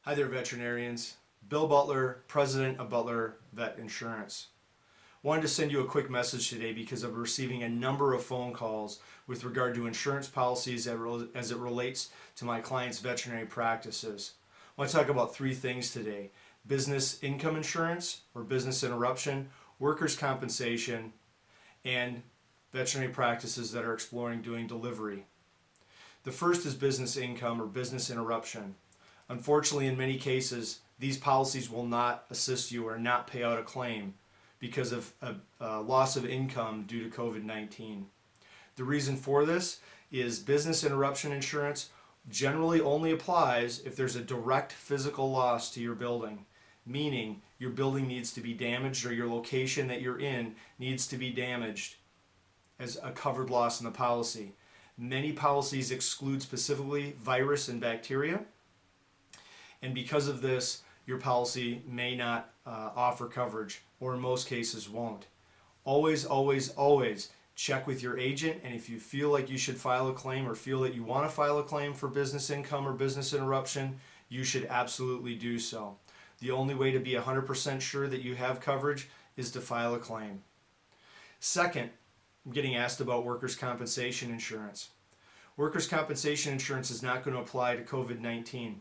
Hi there, veterinarians. Bill Butler, president of Butler Vet Insurance. Wanted to send you a quick message today because I'm receiving a number of phone calls with regard to insurance policies as it relates to my clients' veterinary practices. I want to talk about three things today: business income insurance or business interruption, workers' compensation, and veterinary practices that are exploring doing delivery. The first is business income or business interruption. Unfortunately, in many cases, these policies will not assist you or not pay out a claim because of a loss of income due to COVID-19. The reason for this is business interruption insurance generally only applies if there's a direct physical loss to your building, meaning your building needs to be damaged or your location that you're in needs to be damaged as a covered loss in the policy. Many policies exclude specifically virus and bacteria, and because of this, your policy may not offer coverage, or in most cases won't. Always, always, always check with your agent, and if you feel like you should file a claim or feel that you want to file a claim for business income or business interruption, you should absolutely do so. The only way to be 100% sure that you have coverage is to file a claim. Second, I'm getting asked about workers' compensation insurance. Workers' compensation insurance is not going to apply to COVID-19.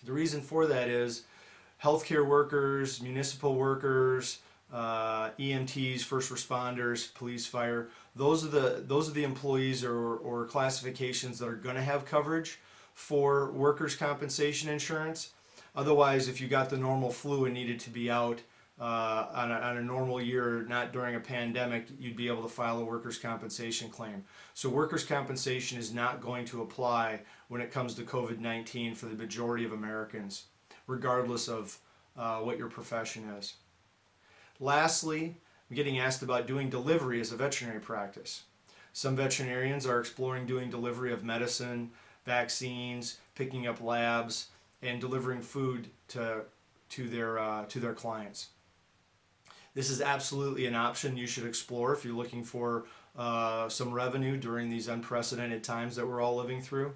The reason for that is healthcare workers, municipal workers, EMTs, first responders, police, fire. Those are the employees or classifications that are going to have coverage for workers' compensation insurance. Otherwise, if you got the normal flu and needed to be out on a normal year, not during a pandemic, you'd be able to file a workers' compensation claim. So workers' compensation is not going to apply when it comes to COVID-19 for the majority of Americans, regardless of what your profession is. Lastly, I'm getting asked about doing delivery as a veterinary practice. Some veterinarians are exploring doing delivery of medicine, vaccines, picking up labs, and delivering food to their clients. This is absolutely an option you should explore if you're looking for some revenue during these unprecedented times that we're all living through.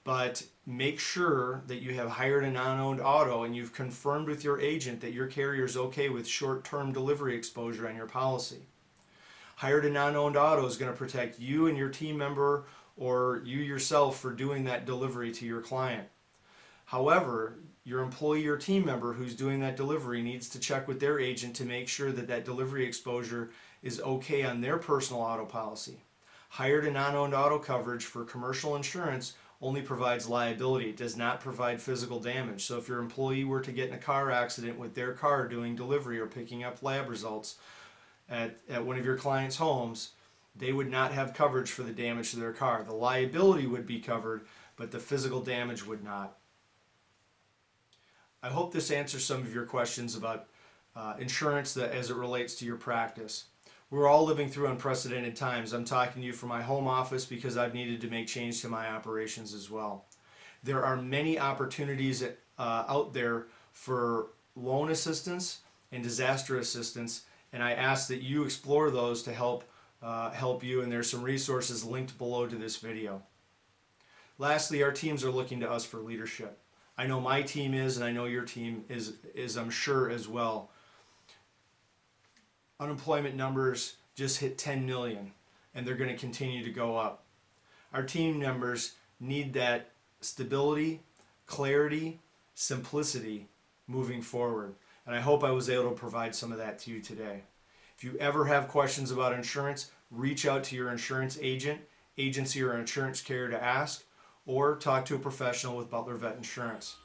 But make sure that you have hired a non-owned auto and you've confirmed with your agent that your carrier is okay with short-term delivery exposure on your policy. Hired a non-owned auto is going to protect you and your team member or you yourself for doing that delivery to your client. However, your employee or team member who's doing that delivery needs to check with their agent to make sure that that delivery exposure is okay on their personal auto policy. Hired and non-owned auto coverage for commercial insurance only provides liability. It does not provide physical damage. So if your employee were to get in a car accident with their car doing delivery or picking up lab results at one of your clients' homes, they would not have coverage for the damage to their car. The liability would be covered, but the physical damage would not. I hope this answers some of your questions about insurance as it relates to your practice. We're all living through unprecedented times. I'm talking to you from my home office because I've needed to make change to my operations as well. There are many opportunities out there for loan assistance and disaster assistance, and I ask that you explore those to help you, and there's some resources linked below to this video. Lastly, our teams are looking to us for leadership. I know my team is, and I know your team is I'm sure as well. Unemployment numbers just hit 10 million, and they're going to continue to go up. Our team members need that stability, clarity, simplicity moving forward, and I hope I was able to provide some of that to you today. If you ever have questions about insurance, reach out to your insurance agent, agency, or insurance carrier to ask, or talk to a professional with Butler Vet Insurance.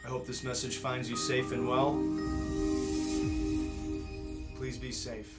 I hope this message finds you safe and well. Please be safe.